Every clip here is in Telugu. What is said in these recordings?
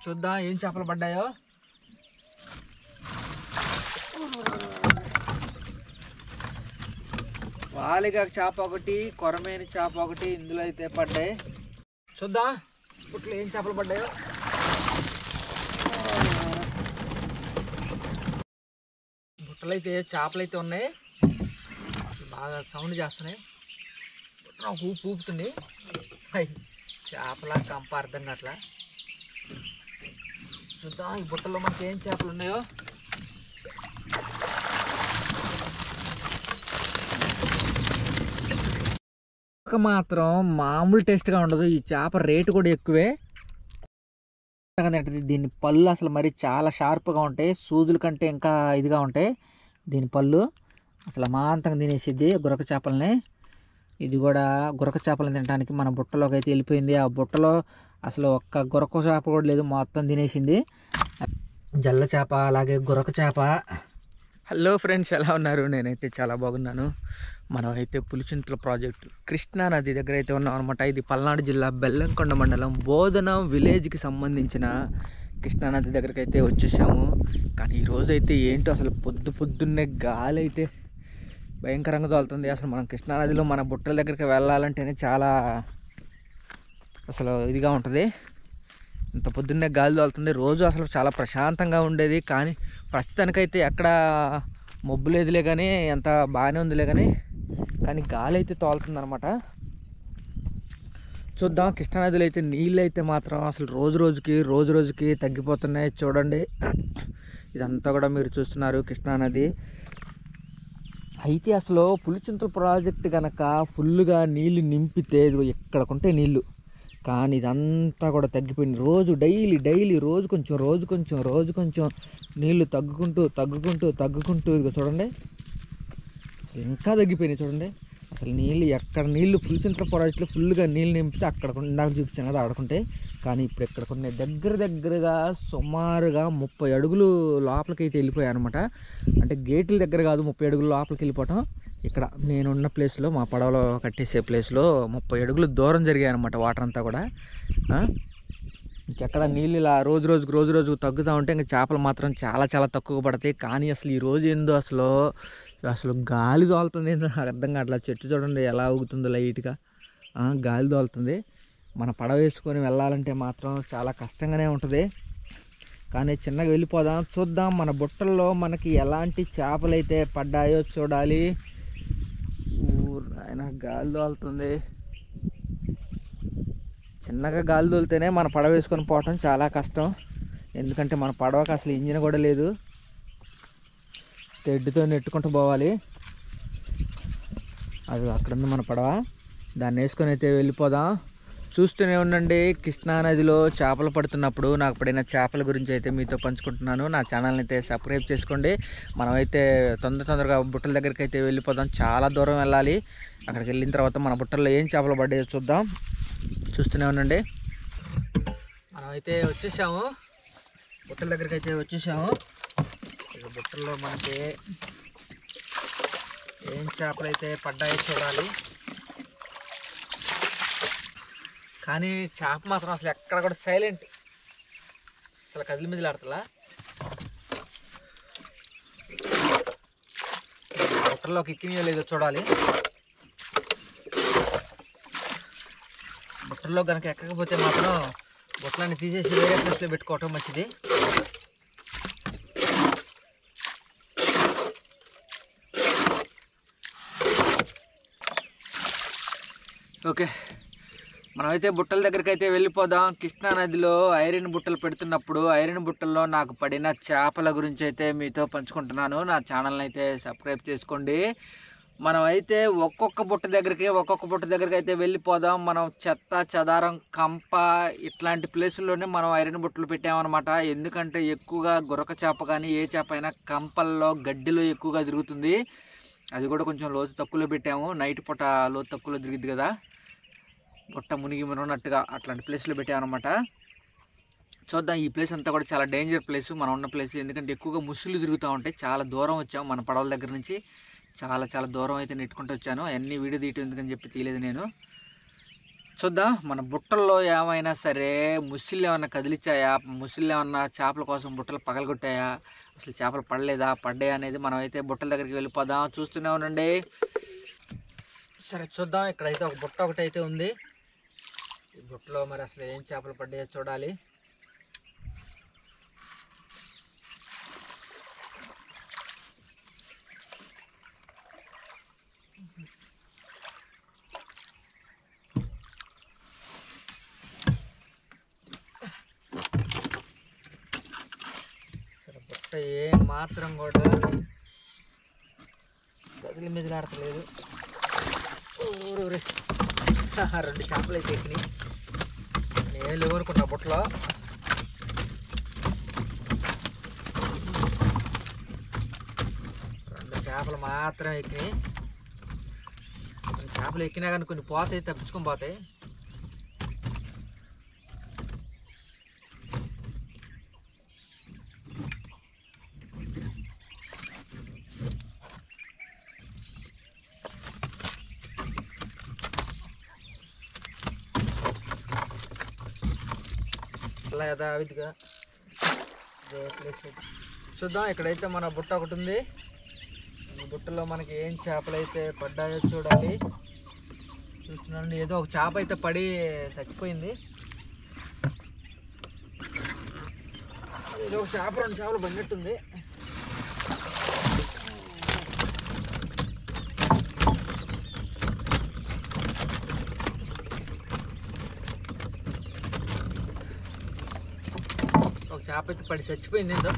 చూద్దాం ఏం చేపలు పడ్డాయో. వాలిగా చేప ఒకటి, కొరమేని చేప ఒకటి ఇందులో అయితే పడ్డాయి. చూద్దాం పుట్లు ఏం చేపలు పడ్డాయో. బుట్టలు అయితే చేపలు అయితే ఉన్నాయి, బాగా సౌండ్ చేస్తున్నాయి. బుట్ట ఊపు ఊపుతుంది. చేపల కంప అర్థం కావట్లా. చూద్దాం ఈ బుట్టలో మనకి ఏం చేపలు ఉన్నాయో. మాత్రం మామూలు టేస్ట్గా ఉండదు. ఈ చేప రేటు కూడా ఎక్కువే. దీని పళ్ళు అసలు మరి చాలా షార్ప్గా ఉంటాయి, సూదుల కంటే ఇంకా ఇదిగా ఉంటాయి. దీని పళ్ళు అసలు అమాంతంగా తినేసిద్ది గురక చేపలని. ఇది కూడా గురక చేపలను తినడానికి మన బుట్టలోకి అయితే వెళ్ళిపోయింది. ఆ బుట్టలో అసలు ఒక్క గురక చేప కూడా లేదు, మొత్తం తినేసింది. జల్ల చేప అలాగే గురక చేప. హలో ఫ్రెండ్స్, ఎలా ఉన్నారు? నేనైతే చాలా బాగున్నాను. మనం అయితే పులిచింతల ప్రాజెక్టు కృష్ణా నది దగ్గర అయితే ఉన్నాం అనమాట. ఇది పల్నాడు జిల్లా బెల్లంకొండ మండలం బోధనం విలేజ్కి సంబంధించిన కృష్ణా నది దగ్గరికి అయితే వచ్చేసాము. కానీ ఈరోజు అయితే ఏంటో అసలు పొద్దున్నే గాలి అయితే భయంకరంగా తోలుతుంది. అసలు మనం కృష్ణా నదిలో మన బుట్టల దగ్గరికి వెళ్ళాలంటేనే చాలా అసలు ఇదిగా ఉంటుంది. ఇంత పొద్దున్నే గాలి తోలుతుంది. రోజు అసలు చాలా ప్రశాంతంగా ఉండేది, కానీ ప్రస్తుతానికైతే ఎక్కడ మబ్బు లేదులే కానీ, ఎంత బాగానే ఉందిలే కానీ గాలి అయితే తోలుతుంది అనమాట. చూద్దాం. కృష్ణానదిలో అయితే నీళ్ళు అయితే మాత్రం అసలు రోజు రోజుకి తగ్గిపోతున్నాయి. చూడండి, ఇదంతా కూడా మీరు చూస్తున్నారు కృష్ణానది. అయితే అసలు పులిచింతల ప్రాజెక్ట్ కనుక ఫుల్గా నీళ్ళు నింపితే ఎక్కడికుంటే నీళ్ళు, కానీ ఇదంతా కూడా తగ్గిపోయింది. డైలీ రోజు కొంచెం నీళ్ళు తగ్గుకుంటూ ఇదిగో చూడండి, అసలు ఇంకా తగ్గిపోయినాయి. చూడండి అసలు నీళ్ళు పులిచింతల ప్రాజెక్టులో ఫుల్గా నీళ్ళు నింపితే అక్కడ ఇందాక చూపించాను కదా ఆడుకుంటే, కానీ ఇప్పుడు ఎక్కడికున్నాయి దగ్గరగా సుమారుగా 30 అడుగులు లోపలికి అయితే వెళ్ళిపోయాయి అనమాట. అంటే గేట్ల దగ్గర కాదు, 30 అడుగులు లోపలికి వెళ్ళిపోవటం. ఇక్కడ నేనున్న ప్లేస్లో, మా పడవలో కట్టేసే ప్లేస్లో 30 అడుగులు దూరం జరిగాయి అనమాట వాటర్ అంతా కూడా. ఇంకెక్కడ నీళ్ళు ఇలా రోజు తగ్గుతూ ఉంటే ఇంకా చేపలు మాత్రం చాలా తక్కువ పడతాయి. కానీ అసలు ఈరోజు ఏందో అసలు గాలి తోలుతుంది, నాకు అర్థం కావట్లా. చెట్టు చూడండి ఎలా ఊగుతుందో లైట్గా, గాలి తోలుతుంది. మన పడవ వేసుకొని వెళ్ళాలంటే మాత్రం చాలా కష్టంగానే ఉంటుంది. కానీ చిన్నగా వెళ్ళిపోదాం, చూద్దాం మన బుట్టల్లో మనకి ఎలాంటి చేపలు అయితే పడ్డాయో చూడాలి. ఆయన గాలి తోలుతుంది, చిన్నగా గాలి తోలితేనే మన పడవ వేసుకొని పోవటం చాలా కష్టం. ఎందుకంటే మన పడవకి అసలు ఇంజిన్ కూడా లేదు, తెడ్డుతో నెట్టుకుంటూ పోవాలి. అది అక్కడ ఉంది మన పడవ, దాన్ని వేసుకొని అయితే వెళ్ళిపోదాం. చూస్తూనే ఉండండి. కృష్ణానదిలో చేపలు పడుతున్నప్పుడు నాకు పడిన చేపల గురించి అయితే మీతో పంచుకుంటున్నాను. నా ఛానల్ని అయితే సబ్స్క్రైబ్ చేసుకోండి. మనమైతే తొందరగా బుట్టల దగ్గరికి అయితే వెళ్ళిపోదాం. చాలా దూరం వెళ్ళాలి. అక్కడికి వెళ్ళిన తర్వాత మన బుట్టల్లో ఏం చేపలు పడ్డాయో చూద్దాం. చూస్తూనే ఉండండి. మనమైతే వచ్చేసాము, బుట్టల దగ్గరికి అయితే వచ్చేసాము. ఇక బుట్టల్లో మనకి ఏం చేపలు అయితే పడ్డాయో చూడాలి. కానీ చేప మాత్రం అసలు ఎక్కడ కూడా సైలెంట్, అసలు కదిలి మిదిలాడుతుందా. బుట్టల్లోకి ఎక్కినాయో లేదో చూడాలి. బుట్టల్లో కనుక ఎక్కకపోతే మాత్రం బుట్టలన్నీ తీసేసి వేరే ప్లేస్లో పెట్టుకోవటం మంచిది. ఓకే, మనమైతే బుట్టల దగ్గరికి అయితే వెళ్ళిపోదాం. కృష్ణానదిలో ఐరన్ బుట్టలు పెడుతున్నప్పుడు ఐరన్ బుట్టల్లో నాకు పడిన చేపల గురించి అయితే మీతో పంచుకుంటున్నాను. నా ఛానల్ని అయితే సబ్స్క్రైబ్ చేసుకోండి. మనం అయితే ఒక్కొక్క బుట్ట దగ్గరికి అయితే వెళ్ళిపోదాం. మనం చెత్త చెదారం కంప ఇట్లాంటి ప్లేసుల్లోనే మనం ఐరన్ బుట్టలు పెట్టామన్నమాట. ఎందుకంటే ఎక్కువగా గురక చేప కానీ ఏ చేప అయినా కంపల్లో గడ్డిలో ఎక్కువగా తిరుగుతుంది. అది కూడా కొంచెం లోతు తక్కువలో పెట్టాము. నైట్ పూట లోతు తక్కువలో తిరిగిద్ది కదా, బుట్ట మునిగినట్టుగా అట్లాంటి ప్లేస్లో పెట్టామన్నమాట. చూద్దాం. ఈ ప్లేస్ అంతా కూడా చాలా డేంజర్ ప్లేస్, మనం ఉన్న ప్లేస్. ఎందుకంటే ఎక్కువగా ముసులు తిరుగుతూ ఉంటాయి. చాలా దూరం వచ్చాము మన పడవల దగ్గర నుంచి, చాలా దూరం అయితే నెట్టుకుంటూ వచ్చాను. అన్ని వీడియో తీయటం ఎందుకని చెప్పి తీయలేదు నేను. చూద్దాం మన బుట్టల్లో ఏమైనా సరే ముసిళ్ళు ఏమన్నా కదిలిచ్చాయా, ముసిళ్ళు ఏమన్నా చేపల కోసం బుట్టలు పగలగొట్టాయా, అసలు చేపలు పడలేదా పడ్డాయా అనేది మనం అయితే బుట్టల దగ్గరికి వెళ్ళిపోదాం. చూస్తూనే ఉండండి. సరే చూద్దాం. ఇక్కడైతే ఒక బుట్ట ఒకటి అయితే ఉంది. ఈ బుట్టలో మరి అసలు ఏం చేపలు పడ్డాయో చూడాలి. ఏ మాత్రం కూడా కదిలి మెదిలాడతలేదు. రెండు చేపలు అయితే ఎక్కినాయి. నేను లేవనుకున్నా బుట్టలో. రెండు చేపలు మాత్రం ఎక్కినాయి. కొన్ని చేపలు ఎక్కినా కానీ కొన్ని పోతాయి, తప్పించుకొని పోతాయి. అలా యథావిధిగా చూద్దాం. ఇక్కడైతే మన బుట్ట ఒకటి ఉంది. ఈ బుట్టలో మనకి ఏం చేపలు అయితే పడ్డాయో చూడాలి. చూస్తున్నానండి, ఏదో ఒక చేప అయితే పడి చచ్చిపోయింది. ఏదో ఒక చేప, రెండు చేపలు పడినట్టుంది. ఒక చేప అయితే పడి చచ్చిపోయింది. ఏందో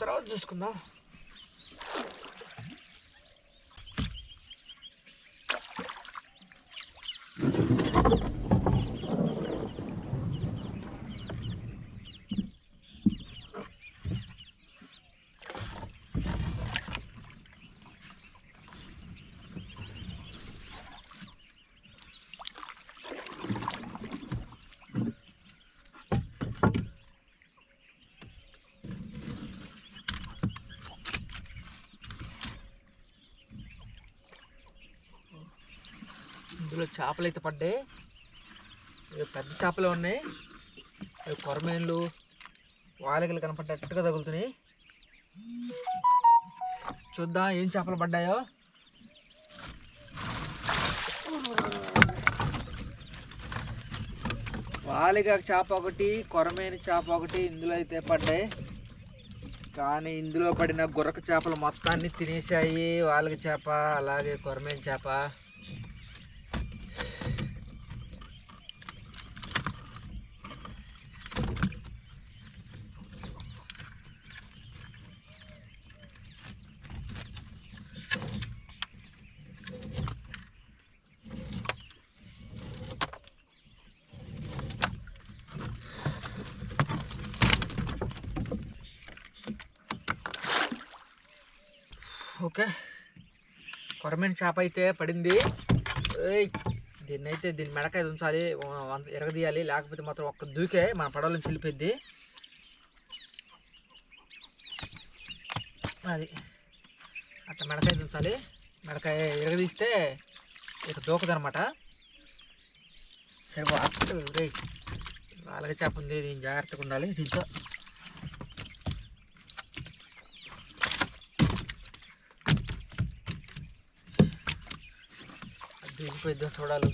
తర్వాత చూసుకుందాం. ఇందులో చేపలు అయితే పడ్డాయి. పెద్ద చేపలు ఉన్నాయి. కొరమేన్లు, వాలికలు కనపడ్డట్టుగా తగులుతున్నాయి. చూద్దాం ఏం చేపలు పడ్డాయో. వాలిక చేప ఒకటి, కొరమేని చేప ఒకటి ఇందులో అయితే పడ్డాయి. కానీ ఇందులో పడిన గుర్రక చేపలు మొత్తాన్ని తినేసాయి. వాలిక చేప అలాగే కొరమేని చేప. ఓకే, కొరమేని చేప అయితే పడింది. దీని మెడకాయ ఉంచాలి, ఎరగదీయాలి, లేకపోతే మాత్రం ఒక్క దూకే మన పడవల నుంచి వెళ్ళిపోద్ది. అది అట్లా మెడకాయ ఉంచాలి. మెడకాయ ఎరగదీస్తే ఇక దూకదనమాట. సరే అలాగే చేప ఉంది, దీని జాగ్రత్తగా ఉండాలి. దీంతో దూకిపోయిద్దాం చూడాలి.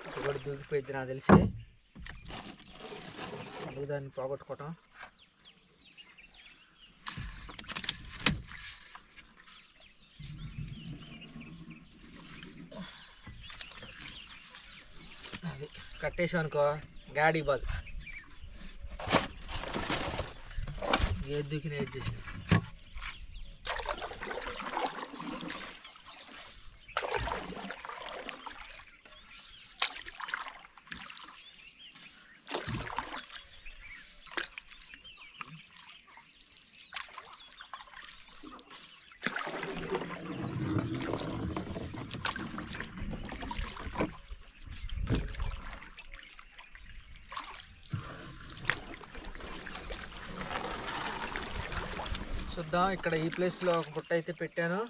ఇది కూడా దూకిపోయిద్ది నాకు తెలిసి. అందుకు దాన్ని పోగొట్టుకోవటం. అది కట్టేసాం అనుకో గాడి బాదు. ఏది దూకిన ఏది చేసి చూద్దాం, ఇక్కడ ఈ ప్లేస్లో ఒక బుట్ట అయితే పెట్టాను.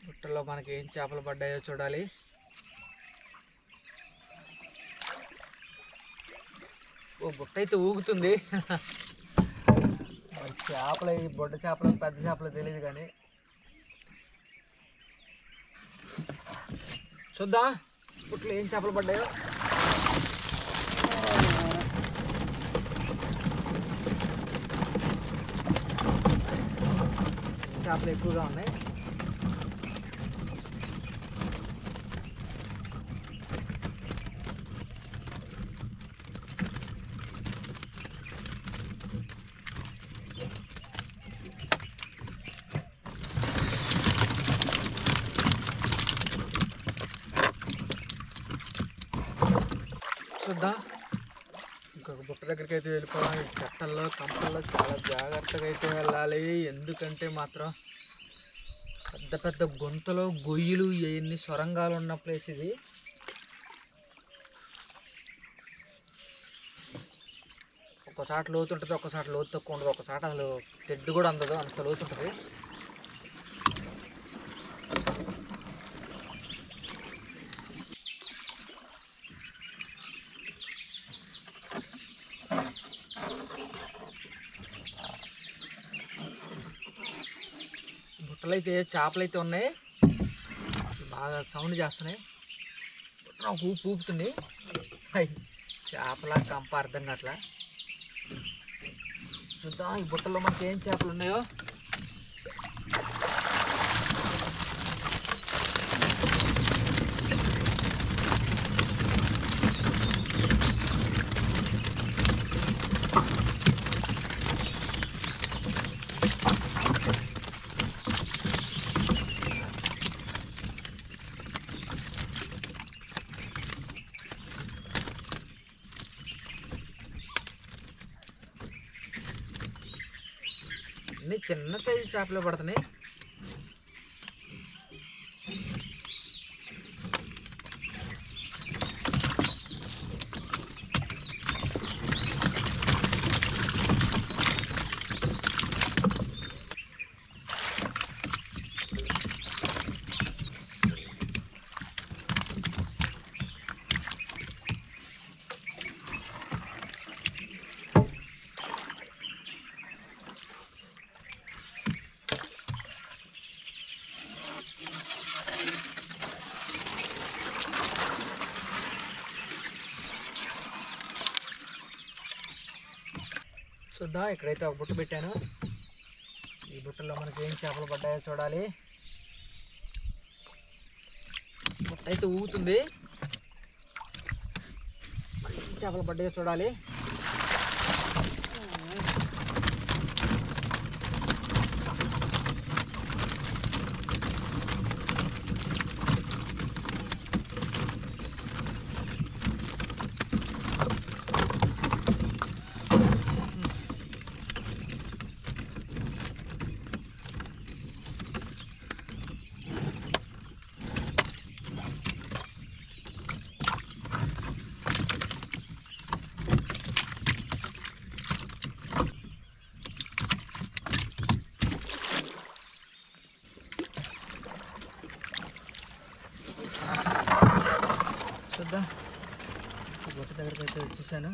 బుట్టలో మనకి ఏం చేపలు పడ్డాయో చూడాలి. ఓ బుట్ట అయితే ఊగుతుంది. మరి చేపలు, ఈ బుడ్డ చేపలు పెద్ద చేపలు తెలియదు కానీ చూద్దాం బుట్టలో ఏం చేపలు పడ్డాయో. చేపలు ఎక్కువగా ఉన్నాయి. చూద్దాం, ఇంకొక బుట్ట దగ్గరికి అయితే వెళ్ళిపోవాలి. కట్టల్లో కంపల్లో చాలా జాగ్రత్తగా అయితే వెళ్ళాలి. ఎందుకంటే మాత్రం పెద్ద పెద్ద గుంతలు, గొయ్యిలు, ఎన్ని సొరంగాలు ఉన్న ప్లేస్ ఇది. ఒక్కసారి లోతు ఉంటుంది, ఒక్కసారి లోతు తక్కువ ఉండదు, ఒక్కసారి అసలు తెడ్డు కూడా అందదు, అంత లోతు ఉంటుంది. బుట్టలు అయితే చేపలు అయితే ఉన్నాయి, బాగా సౌండ్ చేస్తున్నాయి. బుట్ట ఊపు ఊపుతుంది. చేపల కంప అర్థం కావట్లా. చూద్దాం ఈ బుట్టలో మనకి ఏం చేపలు ఉన్నాయో. అన్ని చిన్న సైజు చేపలు పడుతున్నాయి. చూద్దాం, ఇక్కడైతే ఒక బుట్ట పెట్టాను. ఈ బుట్టలో మనకి ఏం చేపలు పడ్డాయో చూడాలి. బుట్ట అయితే ఊగుతుంది, మరి ఏం చేపలు పడ్డాయో చూడాలి. చూద్దాం, బుట్ట దగ్గరికి అయితే వచ్చేసాను.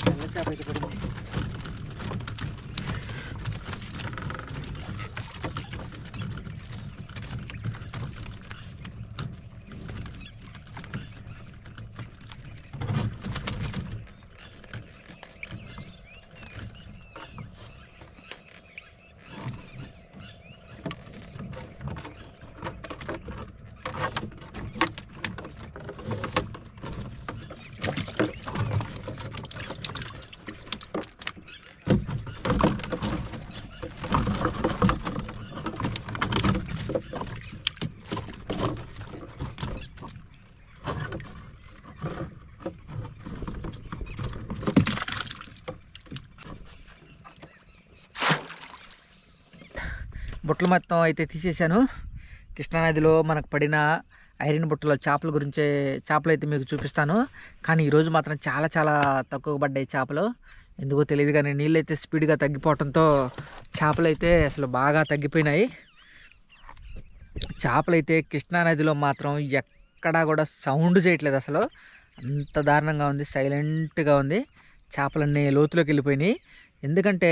తెల్ల చేప అయితే పడింది. బుట్టలు మొత్తం అయితే తీసేశాను. కృష్ణానదిలో మనకు పడిన ఐరన్ బుట్టలో చేపలు అయితే మీకు చూపిస్తాను. కానీ ఈరోజు మాత్రం చాలా చాలా తక్కువ పడ్డాయి చేపలు. ఎందుకో తెలియదు కానీ నీళ్ళు అయితే స్పీడ్గా తగ్గిపోవడంతో చేపలు అయితే అసలు బాగా తగ్గిపోయినాయి. చేపలు అయితే కృష్ణానదిలో మాత్రం ఎక్కడా కూడా సౌండ్ చేయట్లేదు. అసలు అంత దారుణంగా ఉంది, సైలెంట్గా ఉంది. చేపలన్నీ లోతులోకి వెళ్ళిపోయినాయి. ఎందుకంటే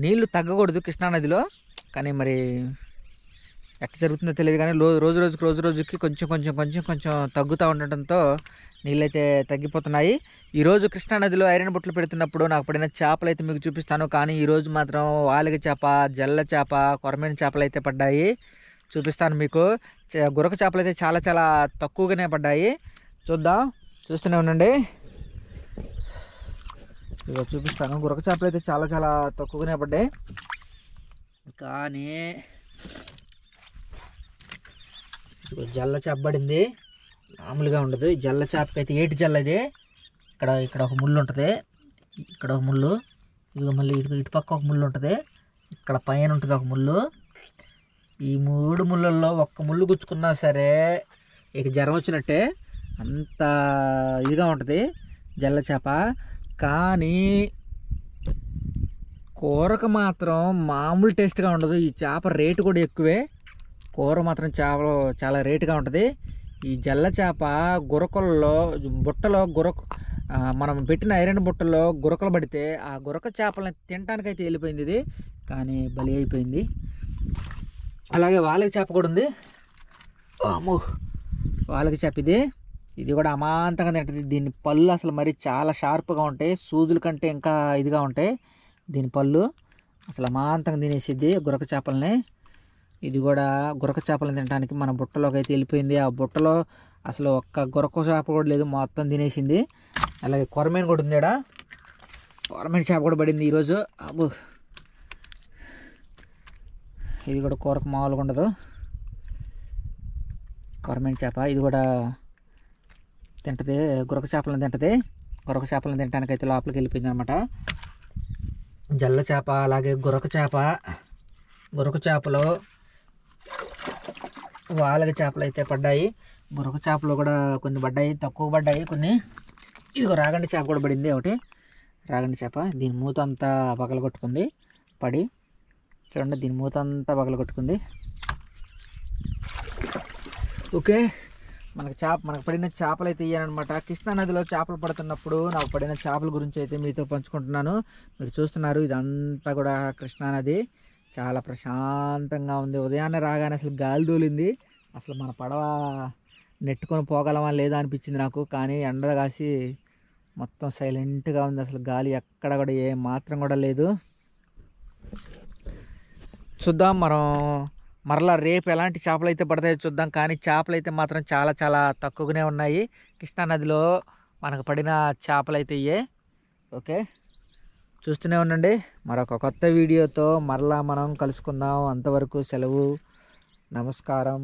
నీళ్లు తగ్గకూడదు కృష్ణానదిలో, కానీ మరి ఎట్లా జరుగుతుందో తెలియదు. కానీ రోజు రోజుకి కొంచెం తగ్గుతూ ఉండటంతో నీళ్ళైతే తగ్గిపోతున్నాయి. ఈరోజు కృష్ణానదిలో ఐరన్ బుట్టలు పెడుతున్నప్పుడు నాకు పడిన చేపలు అయితే మీకు చూపిస్తాను. కానీ ఈరోజు మాత్రం వాలిగ చేప, జల్ల చేప, కొరమేను చేపలు అయితే పడ్డాయి. చూపిస్తాను మీకు. గురక చేపలు అయితే చాలా చాలా తక్కువగానే పడ్డాయి. చూస్తూనే ఉండండి. ఇదిగో చూపిస్తాను. గురక చేపలు అయితే చాలా చాలా తక్కువగానే పడ్డాయి. కానీ జల్ల చేప పడింది, మామూలుగా ఉండదు. ఈ జల్ల చేపకి అయితే ఏటి జల్ల ఇది. ఇక్కడ ఒక ముళ్ళు ఉంటుంది, ఇక్కడ ఒక ముళ్ళు, ఇదిగో మళ్ళీ ఇటు పక్క ఒక ముళ్ళు ఉంటుంది, ఇక్కడ పైన ఉంటుంది ఒక ముళ్ళు. ఈ 3 ముళ్ళల్లో ఒక్క ముళ్ళు గుచ్చుకున్నా సరే ఇక జ్వరం వచ్చినట్టే, అంత ఇదిగా ఉంటుంది జల్ల చేప. కానీ కూరకు మాత్రం మామూలు టేస్ట్గా ఉండదు. ఈ చేప రేటు కూడా ఎక్కువే. కూర మాత్రం చాలా రేటుగా ఉంటుంది. ఈ జల్ల చేప గురకల్లో బుట్టలో మనం పెట్టిన ఐరన్ బుట్టలో గురకలు పడితే ఆ గురక చేపలని తినడానికైతే వెళ్ళిపోయింది ఇది, కానీ బలి అయిపోయింది. అలాగే వాలిగ చేప కూడా ఉంది. వాలిగ చేప ఇది కూడా అమాంతంగా తింటుంది. దీని పళ్ళు అసలు మరి చాలా షార్ప్గా ఉంటాయి, సూదుల కంటే ఇంకా ఇదిగా ఉంటాయి. దీని పళ్ళు అసలు అమాంతంగా తినేసిద్ది గురక చేపలని. ఇది కూడా గురక చేపలను తినడానికి మన బుట్టలోకి అయితే వెళ్ళిపోయింది. ఆ బుట్టలో అసలు ఒక్క గురక చేప కూడా లేదు, మొత్తం తినేసింది. అలాగే కొరమేను కూడా ఉంది. కొరమేను చేప కూడా పడింది ఈరోజు. ఇది కూడా కూరకు మామూలుగా ఉండదు. కొరమేను చేప ఇది కూడా తింటుంది, గురక చేపలను తింటుంది. గురక చేపలను తినడానికి అయితే లోపలికి వెళ్ళిపోయింది అనమాట. జల్ల చేప అలాగే గురక చేపలో వాలిగ చేపలు అయితే పడ్డాయి. గురక చేపలు కూడా కొన్ని పడ్డాయి, తక్కువ పడ్డాయి కొన్ని. ఇదిగో రాగండి చేప కూడా పడింది ఒకటి. రాగండి చేప దీని మూత అంతా పగలగొట్టుకుంది పడి. చూడండి, దీని మూత అంతా పగలగొట్టుకుంది. ఓకే, మనకు పడిన చేపలు అయితే ఇయ్యానమాట. కృష్ణానదిలో చేపలు పడుతున్నప్పుడు నాకు పడిన చేపల గురించి అయితే మీతో పంచుకుంటున్నాను. మీరు చూస్తున్నారు, ఇదంతా కూడా కృష్ణానది. చాలా ప్రశాంతంగా ఉంది. ఉదయాన్నే రాగానే అసలు గాలి తోలింది. అసలు మన పడవ నెట్టుకొని పోగలమా లేదా అనిపించింది నాకు. కానీ ఎండ కాసి మొత్తం సైలెంట్గా ఉంది. అసలు గాలి ఎక్కడ కూడా ఏ మాత్రం కూడా లేదు. చూద్దాం మరలా రేపు ఎలాంటి చేపలు అయితే పడతాయో చూద్దాం. కానీ చేపలు అయితే మాత్రం చాలా చాలా తక్కువగానే ఉన్నాయి కృష్ణానదిలో మనకు పడిన చేపలు అయితే ఇవే. ఓకే, చూస్తూనే ఉండండి. మరొక కొత్త వీడియోతో మరలా మనం కలుసుకుందాం. అంతవరకు సెలవు, నమస్కారం.